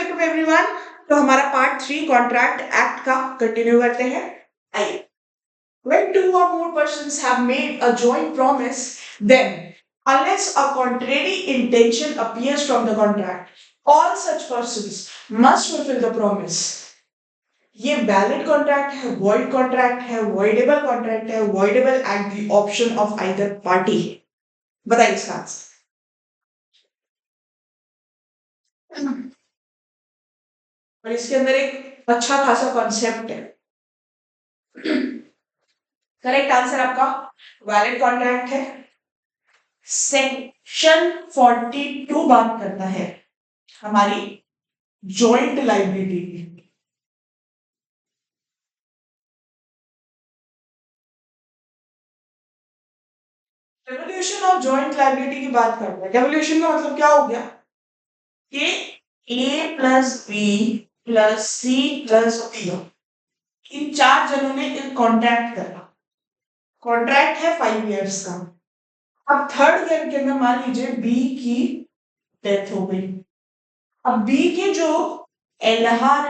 Welcome everyone. तो हमारा part 3 contract act का कंटिन्यू करते हैं। आइए। When two or more persons have made a joint promise, then, unless a contrary intention appears from the contract, all such persons must fulfill the promise. ये valid contract है, void contract है, voidable contract है, voidable at the option of either party. बताइए इसका answer. और इसके अंदर एक अच्छा खासा कॉन्सेप्ट है। करेक्ट आंसर आपका वैलिड कॉन्ट्रैक्ट है। सेक्शन 42 बात करता है हमारी जॉइंट लाइबिलिटी की। डेवोल्यूशन ऑफ जॉइंट लाइबिलिटी की बात करता है। डेवोल्यूशन का मतलब क्या हो गया कि A plus B plus C plus D, इन चार जनों ने एक कॉन्ट्रैक्ट करा। कॉन्ट्रैक्ट है 5 इयर्स का। अब थर्ड ईयर के अंदर मान लीजिए बी की डेथ हो गई। अब बी के जो एलआर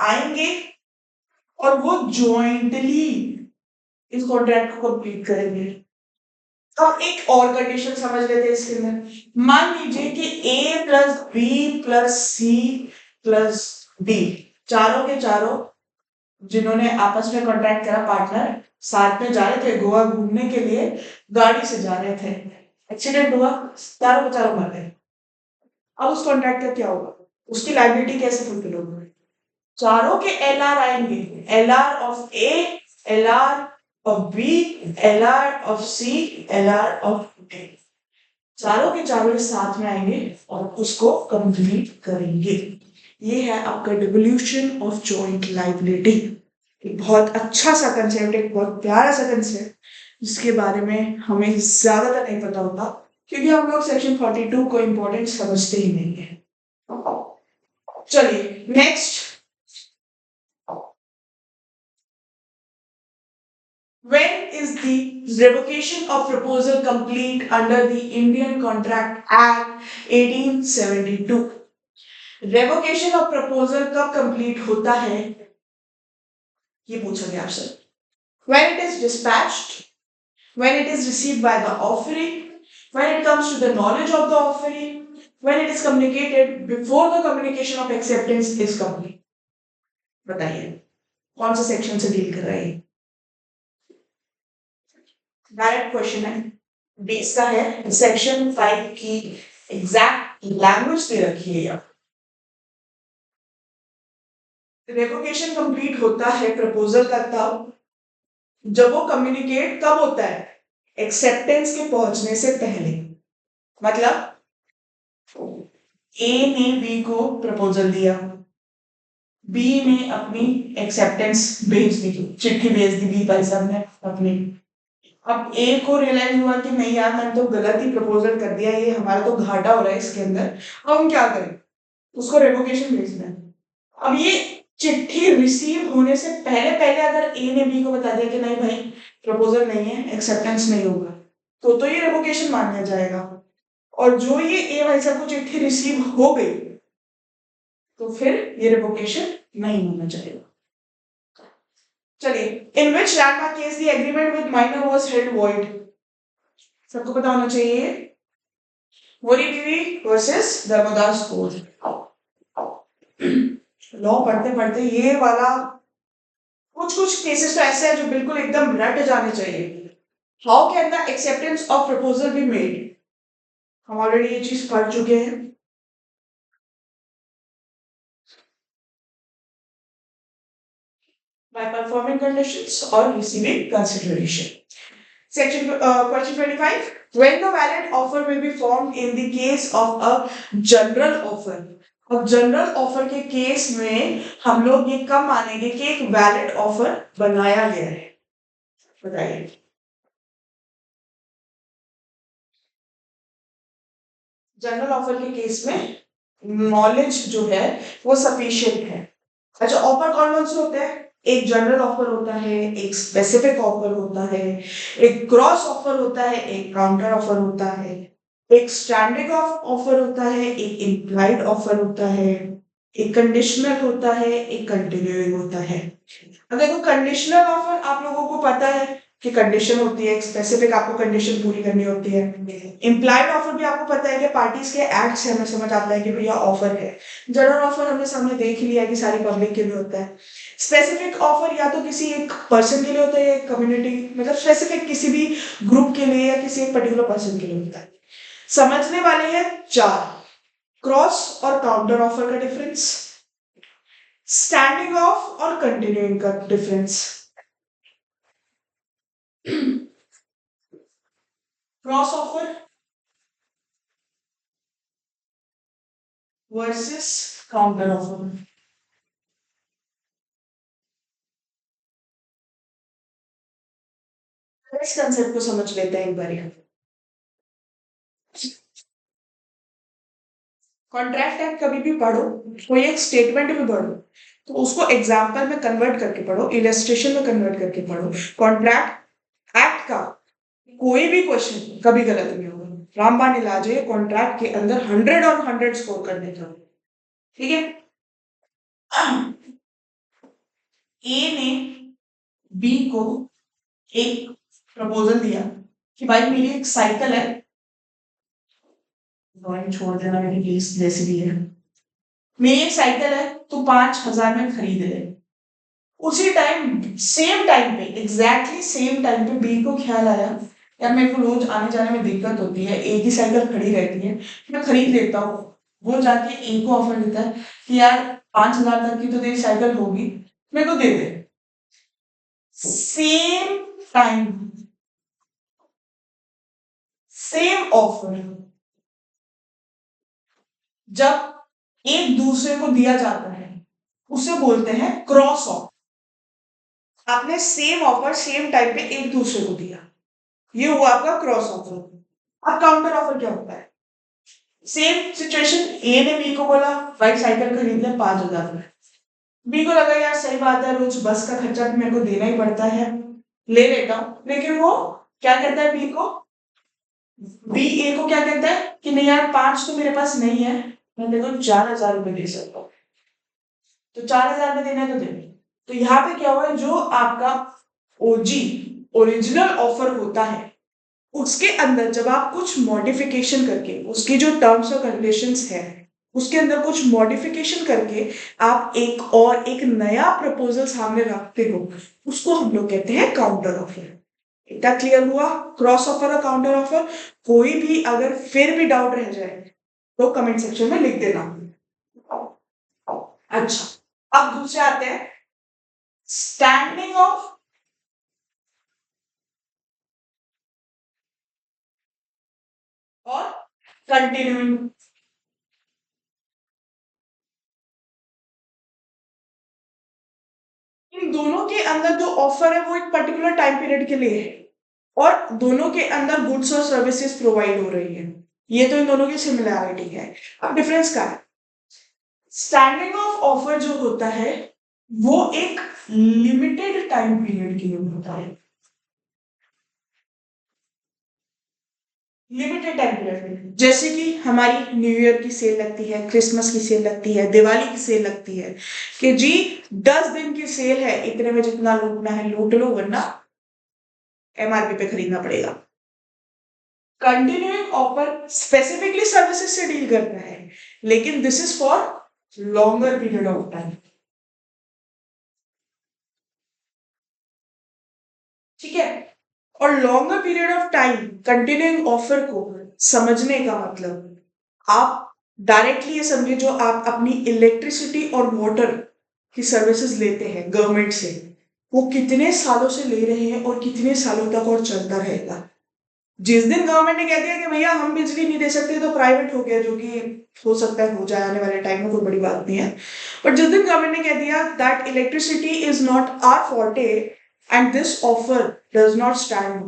आएंगे और वो जॉइंटली इस कॉन्ट्रैक्ट को कंप्लीट करेंगे। अब एक और कंडीशन समझ लेते हैं इसके अंदर। मान लीजिए कि A plus B plus C plus D, चारों के चारों जिन्होंने आपस में कॉन्ट्रैक्ट करा, पार्टनर साथ में जा रहे थे गोवा घूमने के लिए, गाड़ी से जा रहे थे, एक्सीडेंट हुआ, चारों के चारों मर गए। अब उस कॉन्ट्रैक्ट का क्या होगा, उसकी लायबिलिटी कैसे फुलफिल होगी? चारों के एलआर आएंगे, LR of A, LR of B, LR of C, LR of D, चारों के चारों साथ में आएंगे और उसको कंप्लीट करेंगे। ये है आपका डिवोल्यूशन ऑफ जॉइंट लायबिलिटी। एक बहुत अच्छा सा कंसेप्ट, एक बहुत प्यारा सा कंसेप्ट, जिसके बारे में हमें ज्यादातर नहीं पता होता क्योंकि हम लोग सेक्शन 42 को इंपॉर्टेंट समझते ही नहीं है। चलिए next. When is the revocation of proposal complete under the Indian Contract Act 1872? Revocation of proposal कब complete होता है, ये पूछा गया आपसे। When it is dispatched, when it is received by the offeree, when it comes to the knowledge of the offeree, when it is communicated before the communication of acceptance is complete. बताइए कौन से section से deal कर रहे हैं? Direct question है, 20 का है, सेक्शन 5 की एग्जैक्ट लैंग्वेज दे रखी है यहाँ। रेवोकेशन कंप्लीट होता है प्रपोजल का तब जब वो कम्युनिकेट कब होता है, एक्सेप्टेंस के पहुंचने से पहले। मतलब ए ने बी को प्रपोजल दिया, बी ने अपनी एक्सेप्टेंस भेज दी, चिट्ठी भेज दी बी भाई साहब ने अपनी। अब ए को रियलाइज हुआ कि नहीं यार मैंने तो गलत ही प्रपोजल कर दिया, ये हमारा तो घाटा हो रहा है इसके अंदर, अब हम क्या करें, उसको रेवोकेशन भेजना है। अब ये चिट्ठी रिसीव होने से पहले पहले अगर ए ने बी को बता दिया कि नहीं भाई प्रपोजल नहीं है, एक्सेप्टेंस नहीं होगा, तो ये रेवोकेशन माना जाएगा। और जो ये ए भाई साहब को चिट्ठी रिसीव हो गई तो फिर ये रेवोकेशन नहीं होना चाहिए। चलिए, in which landmark case the agreement with minor was held void, सबको पता होना चाहिए। वोरी बीवी वर्सेस धर्मदास कोर्ट। लॉ पढ़ते पढ़ते ये वाला कुछ केसेस तो ऐसे हैं जो बिल्कुल एकदम रट जाने चाहिए। How can the acceptance of proposal be made, हम ऑलरेडी ये चीज पढ़ चुके हैं। By performing conditions or receiving consideration. Section question 25. When the valid offer will be formed in the case of a general offer. अब general offer के case में हम लोग ये कब मानेंगे कि एक वैलिड ऑफर बनाया गया है, बताइए। जनरल ऑफर के केस में नॉलेज जो है वो सफिशिएंट है। अच्छा, ऑफर कौन से होते हैं? एक जनरल ऑफर होता है, एक स्पेसिफिक ऑफर होता है, एक क्रॉस ऑफर होता है, एक काउंटर ऑफर होता है। एक स्टैंडिंग ऑफर होता है, एक इम्प्लाइड ऑफर होता है, एक कंडीशनल होता है, एक कंटिन्यूइंग होता है। अब देखो कंडीशनल ऑफर आप लोगों को पता है कि कंडीशन होती है, एक स्पेसिफिक आपको कंडीशन पूरी करनी होती है। इम्प्लाइड ऑफर भी आपको पता है कि पार्टीज के एक्ट से हमें समझ आता है कि भैया ऑफर है। जनरल ऑफर हमने सामने देख ही लिया कि सारी पब्लिक के लिए होता है। स्पेसिफिक ऑफर या तो किसी एक पर्सन के लिए होता है या एक कम्युनिटी, मतलब स्पेसिफिक किसी भी ग्रुप के लिए या किसी एक पर्टिकुलर पर्सन के लिए होता है। समझने वाले हैं चार: क्रॉस और काउंटर ऑफर का डिफरेंस, स्टैंडिंग ऑफ और कंटिन्यूइंग का difference, cross offer versus counter offer. इस कंसेप्ट को समझ लेते हैं एक बार। कॉन्ट्रैक्ट एक्ट कभी भी पढ़ो, कोई एक स्टेटमेंट भी पढ़ो, तो उसको एग्जाम्पल में कन्वर्ट करके पढ़ो, इलस्ट्रेशन में कन्वर्ट करके पढ़ो। कॉन्ट्रैक्ट एक्ट का कोई भी क्वेश्चन कभी गलत नहीं होगा। रामबाण इलाज है कॉन्ट्रैक्ट के अंदर 100 और 100 स्कोर करने का। ठीक है। ए ने बी को एक प्रपोजल दिया कि भाई मेरी एक साइकिल है, ड्राइंग छोड़ देना मेरी प्लीज, जैसी भी है, मेरी एक साइकिल है तो 5,000 में खरीद ले। उसी टाइम सेम टाइम पे एग्जैक्टली सेम टाइम पे बी को ख्याल आया, यार मेरे को रोज आने जाने में दिक्कत होती है, एक ही साइकिल खड़ी रहती है, मैं खरीद लेता हूँ। वो जाके ए को ऑफर देता है कि यार 5,000 तक की तो तेरी साइकिल होगी, मेरे को दे दे। सेम टाइम, सेम ऑफर जब एक दूसरे को दिया जाता है उसे बोलते हैं क्रॉस ऑफर। आपने सेम ऑफर सेम टाइम पे एक दूसरे को दिया, ये हुआ आपका क्रॉस ऑफर। अब काउंटर ऑफर क्या होता है? सेम सिचुएशन, ए ने बी को बोला भाई साइकिल खरीद ले 5,000 में। बी को लगा यार सही बात है, रोज बस का खर्चा भी मेरे को देना ही पड़ता है, ले लेता हूं। लेकिन वो क्या कहता है बी को, बी ए को क्या कहता है कि नहीं यार 5 तो मेरे पास नहीं है, मैं तेरे को 4,000 रुपए दे सकता हूँ, तो 4,000 में देना है तो दे। तो यहाँ पे क्या हुआ, जो आपका ओजी ओरिजिनल ऑफर होता है उसके अंदर जब आप कुछ मॉडिफिकेशन करके, उसकी जो टर्म्स और कंडीशंस है उसके अंदर कुछ मॉडिफिकेशन करके आप एक और एक नया प्रपोजल सामने रखते हो, उसको हम लोग कहते हैं काउंटर ऑफर। इतना क्लियर हुआ क्रॉस ऑफर और काउंटर ऑफर? कोई भी अगर फिर भी डाउट रह जाए तो कमेंट सेक्शन में लिख देना। अच्छा, अब दूसरे आते हैं स्टैंडिंग ऑफ और कंटिन्यूइंग। इन दोनों के अंदर जो ऑफर है वो एक पर्टिकुलर टाइम पीरियड के लिए है और दोनों के अंदर गुड्स और सर्विसेज प्रोवाइड हो रही है। ये तो इन दोनों की सिमिलैरिटी है। अब डिफरेंस क्या है? स्टैंडिंग ऑफ ऑफर जो होता है वो एक लिमिटेड टाइम पीरियड के लिए होता है, लिमिटेड टाइम पीरियड। जैसे कि हमारी न्यू ईयर की सेल लगती है, क्रिसमस की सेल लगती है, दिवाली की सेल लगती है कि जी 10 दिन की सेल है, इतने में जितना लूटना है लूट लो वरना एमआरपी पे खरीदना पड़ेगा। कंटिन्यूइंग ऑफर स्पेसिफिकली सर्विसेज से डील करता है, लेकिन this is for longer period of time. ठीक है। और longer period of time continuing offer को समझने का मतलब, आप डायरेक्टली ये समझिए जो आप अपनी इलेक्ट्रिसिटी और वाटर की सर्विसेज लेते हैं गवर्नमेंट से, वो कितने सालों से ले रहे हैं और कितने सालों तक और चलता रहेगा। जिस दिन गवर्नमेंट ने कह दिया कि भैया हम बिजली नहीं दे सकते तो प्राइवेट हो गया, जो कि हो सकता है हो जाए आने वाले टाइम में, कोई बड़ी बात नहीं है। बट जिस दिन गवर्नमेंट ने कह दिया that electricity is not our forte and this offer does not stand,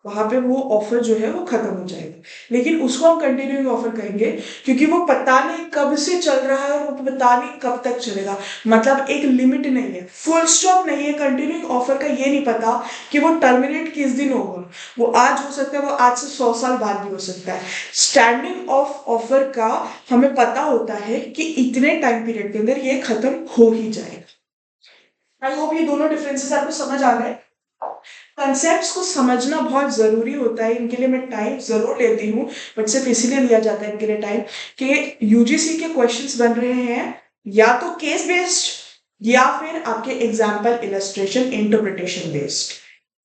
वहां पे वो ऑफर जो है वो खत्म हो जाएगा। लेकिन उसको हम कंटिन्यूइंग ऑफर कहेंगे क्योंकि वो पता नहीं कब से चल रहा है और वो पता नहीं कब तक चलेगा। मतलब एक लिमिट नहीं है, फुल स्टॉप नहीं है। कंटिन्यूइंग ऑफर का ये नहीं पता कि वो टर्मिनेट किस दिन होगा। वो आज हो सकता है, वो आज से 100 साल बाद भी हो सकता है। स्टैंडिंग ऑफ ऑफर का हमें पता होता है कि इतने टाइम पीरियड के अंदर ये खत्म हो ही जाएगा। आई होप ये दोनों डिफरेंसेस आपको समझ आ गए। कंसेप्ट्स को समझना बहुत जरूरी होता है, इनके लिए मैं टाइम जरूर लेती हूँ, बट सिर्फ इसीलिए लिया जाता है इनके लिए टाइम कि यूजीसी के क्वेश्चंस बन रहे हैं या तो केस बेस्ड या फिर आपके एग्जाम्पल, इलस्ट्रेशन, इंटरप्रिटेशन बेस्ड।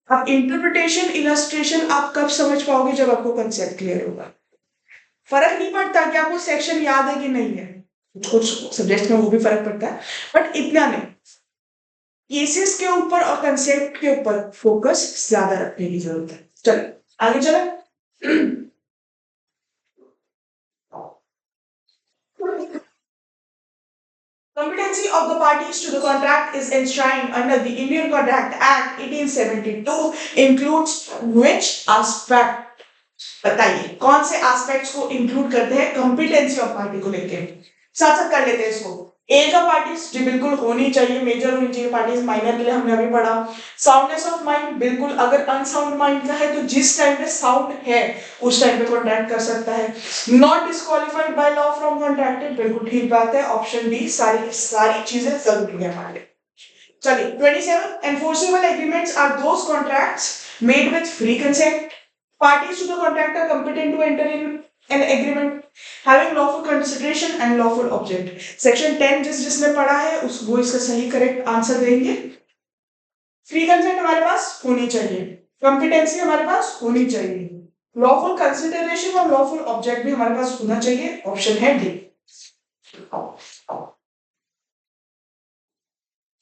अब इंटरप्रिटेशन, इलस्ट्रेशन आप कब समझ पाओगे? जब आपको कंसेप्ट क्लियर होगा। फर्क नहीं पड़ता कि आपको सेक्शन याद है कि नहीं है, कुछ सब्जेक्ट में वो भी फर्क पड़ता है, बट इतना नहीं। केसेस के ऊपर और कंसेप्ट के ऊपर फोकस ज्यादा रखने की जरूरत है। चलो आगे चले। Competency of the parties to the contract is enshrined under the Indian Contract Act 1872 includes which aspect? बताइए कौन से एस्पेक्ट्स को इंक्लूड करते हैं कॉम्पिटेंसी ऑफ पार्टी को लेके। साथ साथ कर लेते हैं इसको। एज ऑफ पार्टीज जी बिल्कुल होनी चाहिए, मेजर होनी चाहिए पार्टीज, माइनर के लिए हमने अभी पढ़ा। साउंडनेस ऑफ माइंड, बिल्कुल अगर अनसाउंड माइंड का है तो जिस टाइम पे साउंड है उस टाइम पे कॉन्ट्रैक्ट कर सकता है। Not disqualified by law from contracted, बिल्कुल ठीक बात है, ऑप्शन डी सारी सारी चीजें जरूरी है हमारे। चलिए 27 enforceable agreements are those contracts made with free consent. Parties to the contract are competent to enter in an agreement having lawful consideration and lawful object. Section 10 जिसने पढ़ा है उस वो इसका सही करेक्ट आंसर देंगे। फ्री कंसेंट हमारे पास होनी चाहिए, कंपिटेंसी हमारे पास होनी चाहिए, लॉफुल कंसिडरेशन और लॉफुल ऑब्जेक्ट भी हमारे पास होना चाहिए, ऑप्शन है D.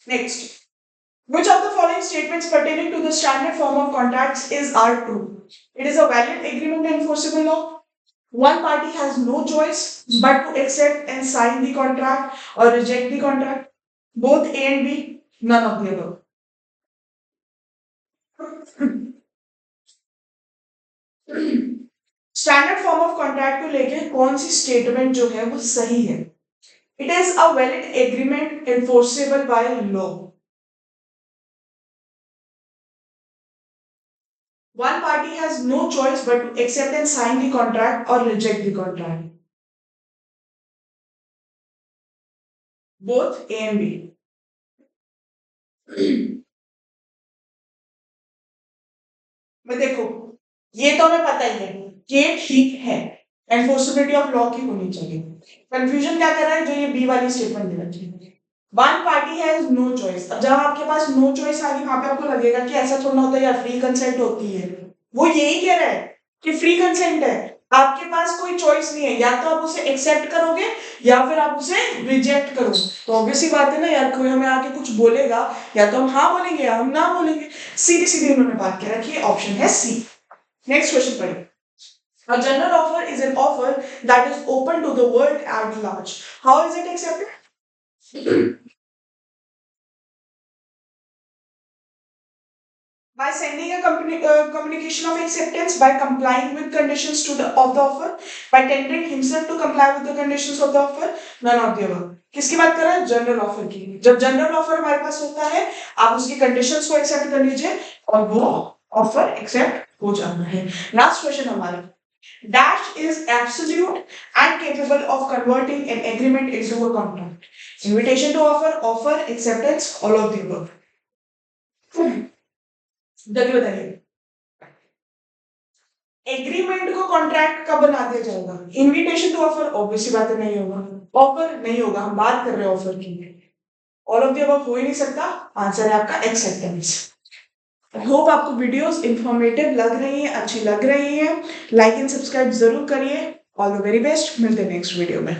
Next, which of the following statements pertaining to the standard form of contracts are true? It is a valid agreement and enforceable law. One party has no choice but to accept and sign the contract or reject the contract. Both A and B, none of the above. Standard form of contract को लेके कौन सी statement जो है वो सही है? It is a valid agreement enforceable by law. One party has no choice but to accept and sign the contract or reject the contract. Both A and B. मैं देखो ये तो हमें पता ही है कि ठीक है, एनफोर्सेबिलिटी ऑफ लॉ की होनी चाहिए। कंफ्यूजन क्या कर रहा है? जो ये बी वाली स्टेटमेंट दे रखी है, one party has no choice. अब जहां आपके पास नो चॉइस आ गई वहां पे आपको लगेगा कि ऐसा थोड़ा होता है यार, फ्री कंसेंट होती है। वो यही कह रहा है कि फ्री कंसेंट है, आपके पास कोई चॉइस नहीं है, या तो आप उसे एक्सेप्ट करोगे या फिर आप उसे रिजेक्ट करोगे। तो ऑब्वियसली बात है ना यार, कोई हमें आके कुछ बोलेगा या तो हम हाँ बोलेंगे या हम ना बोलेंगे। सीधी सीधी उन्होंने बात कह रखी है, ऑप्शन है सी। नेक्स्ट क्वेश्चन पढ़िए। A general offer is an offer that is open to the world at large. How is it accepted? By sending a communication of acceptance, by complying with conditions of the offer, by tendering himself to comply with the conditions of the offer, none of the above. किसकी बात कर रहा है? General offer की। जब general offer हमारे पास होता है आप उसकी कंडीशंस को एक्सेप्ट कर लीजिए और वो ऑफर एक्सेप्ट हो जाना है। लास्ट क्वेश्चन हमारा, dash is absolute and capable of converting an agreement into a contract. Invitation to offer, offer, acceptance, all of the above. जल्दी बताइए, एग्रीमेंट को कॉन्ट्रैक्ट कब बना दिया जाएगा? इनविटेशन टू ऑफर ऑब्वियसली बात है नहीं होगा, ऑफर नहीं होगा, हम बात कर रहे हैं ऑफर की। ऑल ऑफ द अबव हो ही नहीं सकता, आंसर है आपका एक्सेप्टेंस। आई होप आपको वीडियोस इंफॉर्मेटिव लग रही है, अच्छी लग रही है। लाइक एंड सब्सक्राइब जरूर करिए। ऑल द वेरी बेस्ट, मिलते हैं नेक्स्ट वीडियो में।